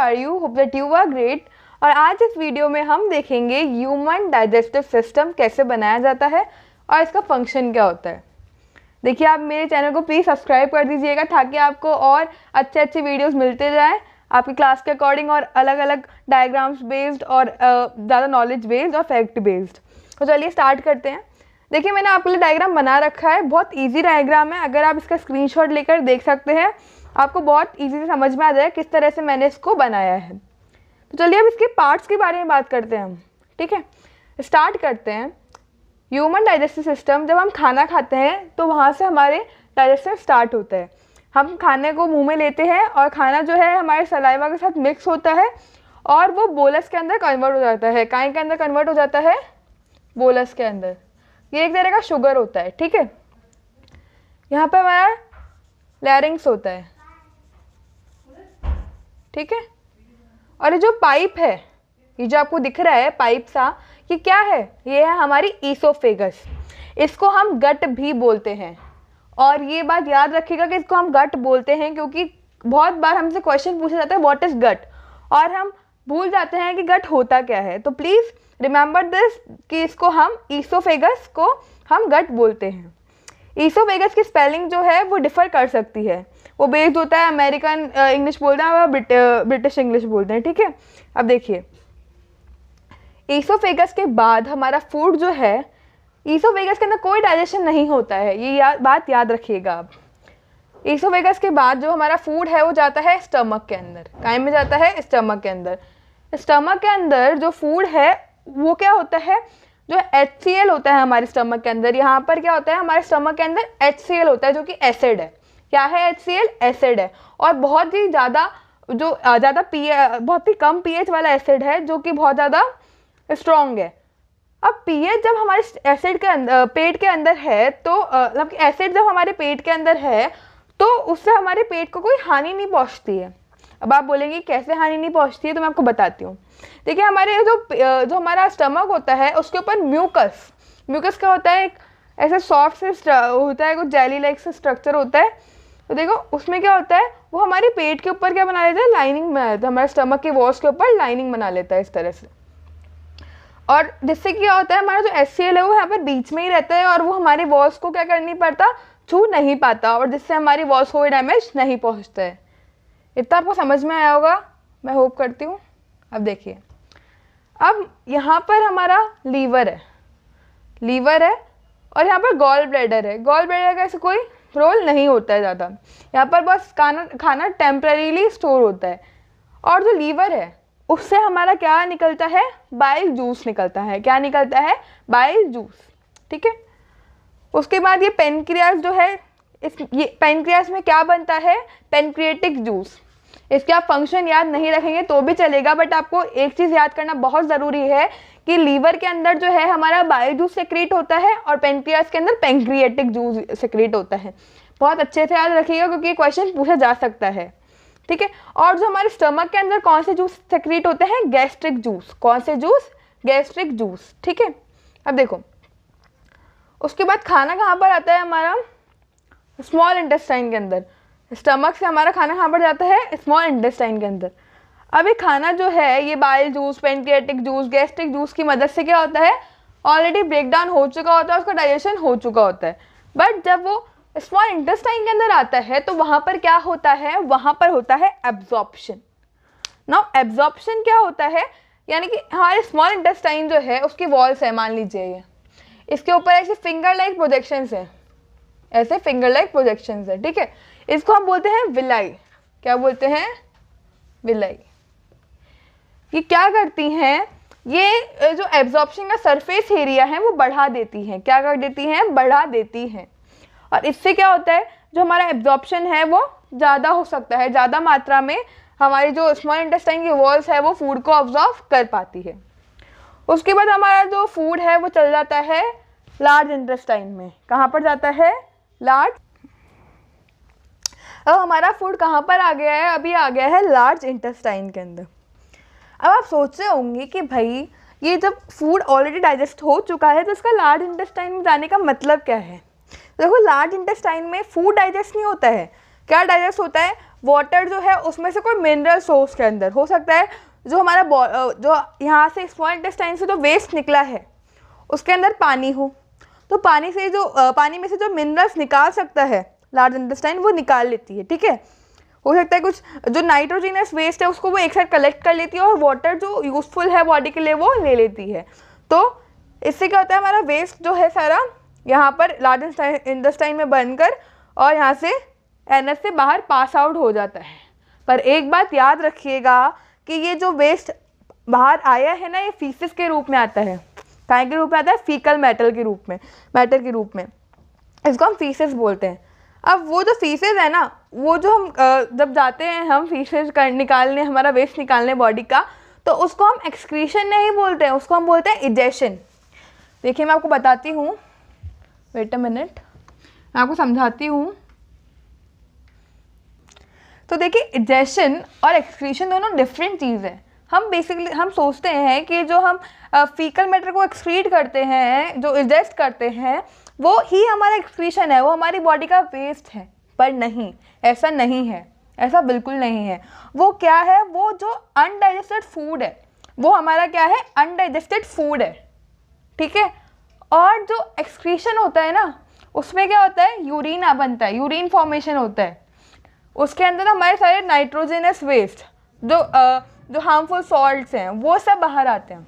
Are you? Hope that you are great. और आज इस वीडियो में हम देखेंगे ह्यूमन डाइजेस्टिव सिस्टम कैसे बनाया जाता है और इसका फंक्शन क्या होता है। देखिए, आप मेरे चैनल को प्लीज़ सब्सक्राइब कर दीजिएगा ताकि आपको और अच्छे अच्छे वीडियोस मिलते जाएं आपकी क्लास के अकॉर्डिंग, और अलग अलग डायग्राम्स बेस्ड और ज़्यादा नॉलेज बेस्ड और फैक्ट बेस्ड। तो चलिए स्टार्ट करते हैं। देखिए, मैंने आपके लिए डायग्राम बना रखा है, बहुत ईजी डायग्राम है। अगर आप इसका स्क्रीनशॉट लेकर देख सकते हैं, आपको बहुत ईजी से समझ में आ जाए किस तरह से मैंने इसको बनाया है। तो चलिए अब इसके पार्ट्स के बारे में बात करते हैं हम। ठीक है, स्टार्ट करते हैं। ह्यूमन डाइजेस्टिव सिस्टम, जब हम खाना खाते हैं तो वहाँ से हमारे डाइजेशन स्टार्ट होता है। हम खाने को मुंह में लेते हैं और खाना जो है हमारे सलाइवा के साथ मिक्स होता है और वो बोलस के अंदर कन्वर्ट हो जाता है। काय के अंदर कन्वर्ट हो जाता है? बोलस के अंदर। ये एक तरह का शुगर होता है। ठीक है, यहाँ पर हमारा लैरिंग्स होता है। ठीक है, और ये जो पाइप है, ये जो आपको दिख रहा है पाइप सा, ये क्या है? ये है हमारी ईसोफेगस। इसको हम गट भी बोलते हैं। और ये बात याद रखिएगा कि इसको हम गट बोलते हैं क्योंकि बहुत बार हमसे क्वेश्चन पूछा जाता है व्हाट इज गट, और हम भूल जाते हैं कि गट होता क्या है। तो प्लीज़ रिमेंबर दिस कि इसको हम ईसोफेगस को हम गट बोलते हैं। ईसोफेगस की स्पेलिंग जो है वो डिफ़र कर सकती है, वो बेस्ड होता है अमेरिकन इंग्लिश बोलते हैं और ब्रिटिश इंग्लिश बोलते हैं। ठीक है, अब देखिए, ईसोफेगस के बाद हमारा फूड जो है, ईसोफेगस के अंदर कोई डाइजेशन नहीं होता है, ये बात याद रखिएगा आप। ईसोफेगस के बाद जो हमारा फूड है वो जाता है स्टमक के अंदर। काय में जाता है? स्टमक के अंदर। स्टमक के अंदर जो फूड है वो क्या होता है? जो HCl होता है हमारे स्टमक के अंदर। यहाँ पर क्या होता है? हमारे स्टमक के अंदर HCl होता है जो कि एसिड है। क्या है HCl? एसिड है, और बहुत ही ज़्यादा बहुत ही कम pH वाला एसिड है जो कि बहुत ज़्यादा स्ट्रॉन्ग है। अब pH जब हमारे एसिड के अंदर पेट के अंदर है, तो मतलब एसिड जब हमारे पेट के अंदर है तो उससे हमारे पेट को कोई हानि नहीं पहुंचती है। अब आप बोलेंगे कैसे हानि नहीं पहुंचती है, तो मैं आपको बताती हूँ। देखिए, हमारे जो हमारा स्टमक होता है उसके ऊपर म्यूकस क्या होता है? एक ऐसे सॉफ्ट से होता है, कुछ जेली लाइक से स्ट्रक्चर होता है। तो देखो उसमें क्या होता है, वो हमारे पेट के ऊपर क्या बना लेता है? लाइनिंग बना लेता है। हमारे स्टमक के वॉल्स के ऊपर लाइनिंग बना लेता है इस तरह से। और जिससे क्या होता है, हमारा जो HCl है वो यहाँ पर बीच में ही रहता है और वो हमारे वॉल्स को क्या कर नहीं पाता? छू नहीं पाता, और जिससे हमारी वॉल्स को डैमेज नहीं पहुँचता है। इतना आपको समझ में आया होगा, मैं होप करती हूँ। अब देखिए, अब यहाँ पर हमारा लीवर है और यहाँ पर गॉल ब्लैडर है। गॉल ब्लैडर का ऐसे कोई रोल नहीं होता है ज़्यादा, यहाँ पर बस खाना टेम्परेरीली स्टोर होता है। और जो लीवर है उससे हमारा क्या निकलता है? बाइल जूस निकलता है। क्या निकलता है? Bile juice. ठीक है, उसके बाद ये पेनक्रियास जो है, ये पेनक्रियास में क्या बनता है? Pancreatic juice. इसके आप फंक्शन याद नहीं रखेंगे तो भी चलेगा, बट आपको एक चीज़ याद करना बहुत ज़रूरी है कि लीवर के अंदर जो है हमारा बाइल जूस सेक्रेट होता है और पेनक्रियास के अंदर पेनक्रिएटिक जूस सेक्रेट होता है। बहुत अच्छे से याद रखिएगा क्योंकि क्वेश्चन पूछा जा सकता है। ठीक है, और जो हमारे स्टमक के अंदर कौन से जूस सेक्रेट होते हैं? Gastric juice. कौन से जूस? Gastric juice. ठीक है, अब देखो, उसके बाद खाना कहाँ पर आता है? हमारा स्मॉल इंटेस्टाइन के अंदर। स्टमक से हमारा खाना कहाँ पर जाता है? स्मॉल इंटेस्टाइन के अंदर। अब ये खाना जो है, ये bile juice, pancreatic juice, gastric juice की मदद से क्या होता है? ऑलरेडी ब्रेक डाउन हो चुका होता है, उसका डाइजेशन हो चुका होता है। बट जब वो स्मॉल इंटेस्टाइन के अंदर आता है तो वहाँ पर क्या होता है? वहाँ पर होता है एब्जॉर्प्शन। नाउ एब्जॉर्प्शन क्या होता है? यानी कि हमारे स्मॉल इंटेस्टाइन जो है उसकी वॉल्स है, मान लीजिए ये, इसके ऊपर ऐसे फिंगर लाइक प्रोजेक्शंस है, ऐसे फिंगर लाइक प्रोजेक्शंस है। ठीक है, इसको हम बोलते हैं विलाई। क्या बोलते हैं? विलाई। ये क्या करती हैं? ये जो एब्जॉर्प्शन का सरफेस एरिया है वो बढ़ा देती हैं। क्या कर देती हैं? बढ़ा देती हैं। और इससे क्या होता है, जो हमारा एब्जॉर्प्शन है वो ज़्यादा हो सकता है, ज़्यादा मात्रा में हमारी जो स्मॉल इंटेस्टाइन की वॉल्स है वो फूड को ऑब्जॉर्व कर पाती है। उसके बाद हमारा जो फूड है वो चल जाता है लार्ज इंटेस्टाइन में। कहाँ पर जाता है? लार्ज। अब हमारा फूड कहाँ पर आ गया है? अभी आ गया है लार्ज इंटेस्टाइन के अंदर। अब आप सोच रहे होंगे कि भाई ये जब फूड ऑलरेडी डाइजेस्ट हो चुका है तो इसका लार्ज इंटेस्टाइन में जाने का मतलब क्या है? देखो, लार्ज इंटेस्टाइन में फूड डाइजेस्ट नहीं होता है। क्या डाइजेस्ट होता है? वाटर जो है उसमें से कोई मिनरल सोर्स के अंदर हो सकता है, जो हमारा जो यहाँ से स्मॉल इंटेस्टाइन से जो वेस्ट निकला है उसके अंदर पानी हो, तो पानी से जो पानी में से जो मिनरल्स निकाल सकता है लार्ज इंटेस्टाइन वो निकाल लेती है, ठीक है। हो सकता है कुछ जो नाइट्रोजिनस वेस्ट है उसको वो एक साइड कलेक्ट कर लेती है और वाटर जो यूज़फुल है बॉडी के लिए वो ले लेती है। तो इससे क्या होता है, हमारा वेस्ट जो है सारा यहाँ पर लार्ज इंटेस्टाइन में बनकर और यहाँ से एनएस से बाहर पास आउट हो जाता है। पर एक बात याद रखिएगा कि ये जो वेस्ट बाहर आया है ना, ये फीसिस के रूप में आता है। काय के रूप में आता है? फीकल मैटर के रूप में इसको हम फीसिस बोलते हैं। अब वो जो फीसेस है ना, वो जो हम जब जाते हैं हम फीसेस निकालने, हमारा वेस्ट निकालने बॉडी का, तो उसको हम एक्सक्रीशन नहीं बोलते हैं, उसको हम बोलते हैं इजेशन। देखिए मैं आपको बताती हूँ, वेट अ मिनट, मैं आपको समझाती हूँ। तो देखिए इजेशन और एक्सक्रीशन दोनों डिफरेंट चीज़ है। हम सोचते हैं कि जो हम फीकल मैटर को एक्सक्रीट करते हैं, जो इजेस्ट करते हैं, वो ही हमारा एक्सक्रीशन है, वो हमारी बॉडी का वेस्ट है। पर नहीं, ऐसा नहीं है, ऐसा बिल्कुल नहीं है। वो क्या है, वो जो अनडाइजेस्टेड फूड है वो हमारा क्या है, अनडाइजेस्टेड फूड है, ठीक है। और जो एक्सक्रीशन होता है ना, उसमें क्या होता है, यूरिन बनता है, यूरिन फॉर्मेशन होता है। उसके अंदर हमारे सारे नाइट्रोजनस वेस्ट जो हार्मफुल सॉल्ट्स हैं वो सब बाहर आते हैं।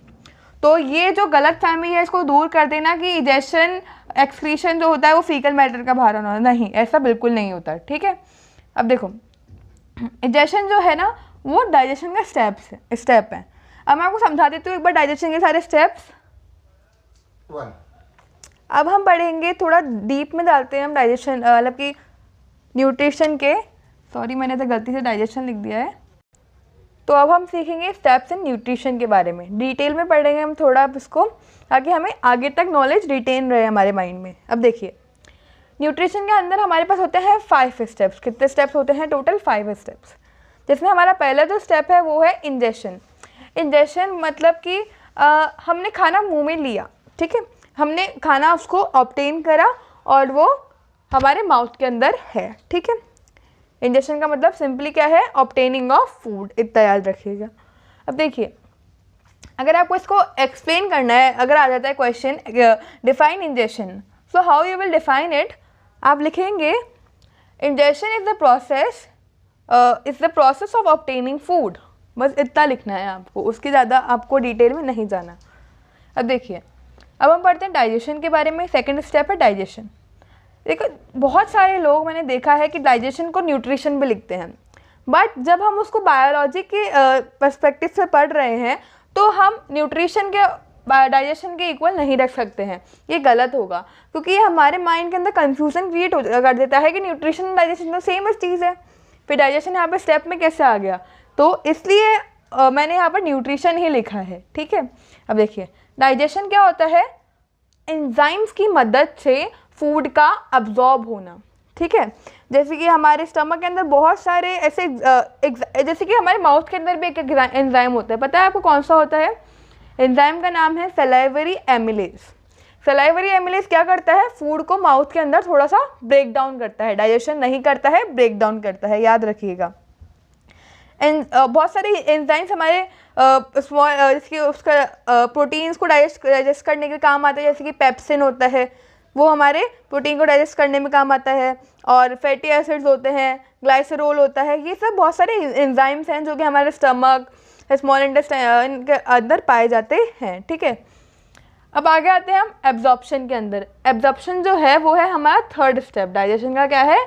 तो ये जो गलत फहमी है इसको दूर कर देना कि इजेशन एक्सक्रीशन जो होता है वो फीकल मैटर का बाहर आना, नहीं, ऐसा बिल्कुल नहीं होता, ठीक है। अब देखो इजेशन जो है ना वो डाइजेशन का स्टेप है। अब मैं आपको समझा देती हूँ एक बार डाइजेशन के सारे स्टेप्स। अब हम पढ़ेंगे, थोड़ा डीप में डालते हैं हम डाइजेशन, मतलब कि न्यूट्रिशन के, सॉरी मैंने तो गलती से डाइजेशन लिख दिया है। तो अब हम सीखेंगे स्टेप्स इन न्यूट्रिशन के बारे में, डिटेल में पढ़ेंगे हम थोड़ा अब इसको, ताकि हमें आगे तक नॉलेज रिटेन रहे हमारे माइंड में। अब देखिए न्यूट्रिशन के अंदर हमारे पास होते हैं 5 स्टेप्स। कितने स्टेप्स होते हैं? टोटल 5 स्टेप्स, जिसमें हमारा पहला जो स्टेप है वो है इंजेशन। इंजेशन मतलब कि हमने खाना मुँह में लिया, ठीक है, हमने खाना उसको ऑब्टेन करा और वो हमारे माउथ के अंदर है, ठीक है। इंजेशन का मतलब सिंपली क्या है, ऑब्टेनिंग ऑफ फूड, इतना याद रखिएगा। अब देखिए अगर आपको इसको एक्सप्लेन करना है, अगर आ जाता है question define ingestion, so how you will define it, आप लिखेंगे ingestion is the process of obtaining food, बस इतना लिखना है आपको, उसके ज़्यादा आपको डिटेल में नहीं जाना। अब देखिए अब हम पढ़ते हैं डाइजेशन के बारे में। सेकेंड स्टेप है डाइजेशन। देखो बहुत सारे लोग मैंने देखा है कि डाइजेशन को न्यूट्रिशन भी लिखते हैं, बट जब हम उसको बायोलॉजी के पर्सपेक्टिव से पढ़ रहे हैं तो हम न्यूट्रिशन के डाइजेशन के इक्वल नहीं रख सकते हैं, ये गलत होगा, क्योंकि ये हमारे माइंड के अंदर कंफ्यूजन क्रिएट कर देता है कि न्यूट्रिशन और डाइजेशन तो सेम चीज़ है, फिर डाइजेशन यहाँ पर स्टेप में कैसे आ गया। तो इसलिए मैंने यहाँ पर न्यूट्रिशन ही लिखा है, ठीक है। अब देखिए डाइजेशन क्या होता है, एंजाइम्स की मदद से फूड का अब्जॉर्ब होना, ठीक है। जैसे कि हमारे स्टमक के अंदर बहुत सारे ऐसे जैसे कि हमारे माउथ के अंदर भी एक एंजाइम होता है, पता है आपको कौन सा होता है? एंजाइम का नाम है सलाइवरी एमिलेज। सलाइवरी एमिलेज क्या करता है, फूड को माउथ के अंदर थोड़ा सा ब्रेक डाउन करता है, डाइजेशन नहीं करता है, ब्रेक डाउन करता है, याद रखिएगा। बहुत सारे एंजाइम्स हमारे उसका प्रोटीन्स को डाइजेस्ट करने के काम आते हैं, जैसे कि पेप्सिन होता है, वो हमारे प्रोटीन को डाइजेस्ट करने में काम आता है, और फैटी एसिड्स होते हैं, ग्लाइसरोल होता है, ये सब बहुत सारे एंजाइम्स हैं जो कि हमारे स्टमक, स्मॉल इंटेस्टाइन के अंदर पाए जाते हैं, ठीक है। अब आगे आते हैं हम एब्जॉर्प्शन के अंदर। एब्जॉर्प्शन जो है वो है हमारा थर्ड स्टेप, डाइजेशन का क्या है,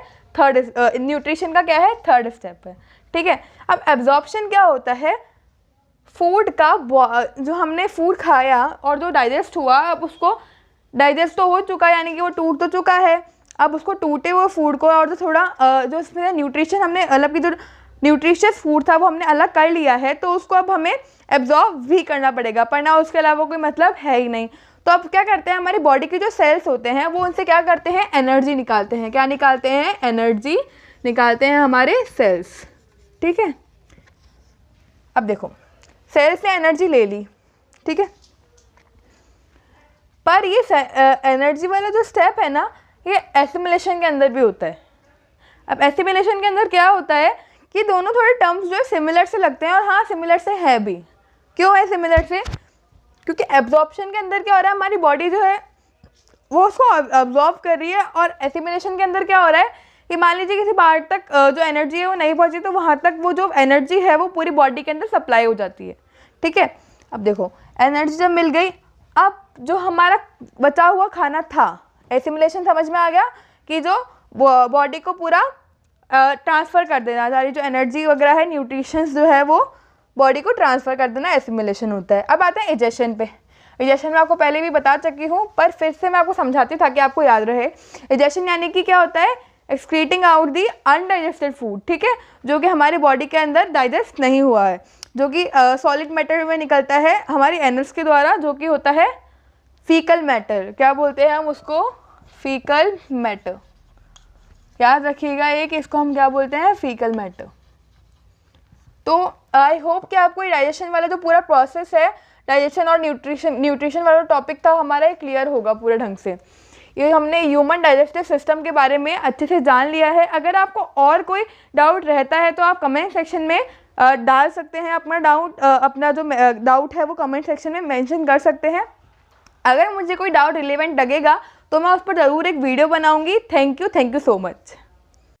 न्यूट्रिशन का क्या है, थर्ड स्टेप है, ठीक है। अब एब्जॉर्प्शन क्या होता है, फूड का जो हमने फूड खाया और जो डाइजेस्ट हुआ, अब उसको डाइजेस्ट तो हो चुका है, यानी कि वो टूट तो चुका है, अब उसको टूटे हुए फूड को और जो थोड़ा जो इसमें न्यूट्रिशन हमने मतलब कि जो न्यूट्रिशियस फूड था वो हमने अलग कर लिया है, तो उसको अब हमें एब्जॉर्ब भी करना पड़ेगा, पर ना उसके अलावा कोई मतलब है ही नहीं। तो अब क्या करते हैं, हमारी बॉडी के जो सेल्स होते हैं वो उनसे क्या करते हैं, एनर्जी निकालते हैं। क्या निकालते हैं? एनर्जी निकालते हैं हमारे सेल्स, ठीक है। अब देखो सेल्स ने एनर्जी ले ली, ठीक है, पर ये एनर्जी वाला जो स्टेप है ना, ये एसिमिलेशन के अंदर भी होता है। अब एसिमिलेशन के अंदर क्या होता है कि दोनों थोड़े टर्म्स जो है सिमिलर से लगते हैं, और हाँ सिमिलर से है भी। क्यों है सिमिलर से? क्योंकि एब्जॉर्प्शन के अंदर क्या हो रहा है, हमारी बॉडी जो है वो उसको अब्जॉर्ब कर रही है, और एसिमिलेशन के अंदर क्या हो रहा है कि मान लीजिए किसी पार्ट तक जो एनर्जी है वो नहीं पहुंची, तो वहाँ तक वो जो एनर्जी है वो पूरी बॉडी के अंदर सप्लाई हो जाती है। ठीक है, अब देखो एनर्जी जब मिल गई, अब जो हमारा बचा हुआ खाना था, एसिमिलेशन समझ में आ गया कि जो बॉडी को पूरा ट्रांसफ़र कर देना, सारी जो एनर्जी वगैरह है, न्यूट्रिशंस जो है वो बॉडी को ट्रांसफ़र कर देना, एसिमिलेशन होता है। अब आते हैं इजेशन पे। इजेशन में आपको पहले भी बता चुकी हूँ, पर फिर से मैं आपको समझाती ताकि आपको याद रहे। इजेशन यानी कि क्या होता है, excreting out the undigested food, ठीक है, जो कि हमारी बॉडी के अंदर डाइजेस्ट नहीं हुआ है, जो कि सॉलिड मैटर में निकलता है हमारी एनल्स के द्वारा, जो कि होता है फीकल मैटर। क्या बोलते हैं हम उसको? Faecal matter. याद रखिएगा ये कि इसको हम क्या बोलते हैं, फीकल मैटर। तो आई होप कि आपको ये डाइजेशन वाला जो पूरा प्रोसेस है, डाइजेशन और न्यूट्रिशन वाला टॉपिक था हमारा, ये क्लियर होगा पूरे ढंग से। ये हमने ह्यूमन डाइजेस्टिव सिस्टम के बारे में अच्छे से जान लिया है। अगर आपको और कोई डाउट रहता है तो आप कमेंट सेक्शन में डाल सकते हैं अपना डाउट, अपना जो डाउट है वो कमेंट सेक्शन में मेंशन कर सकते हैं। अगर मुझे कोई डाउट रिलेवेंट लगेगा तो मैं उस पर ज़रूर एक वीडियो बनाऊंगी। Thank you so much.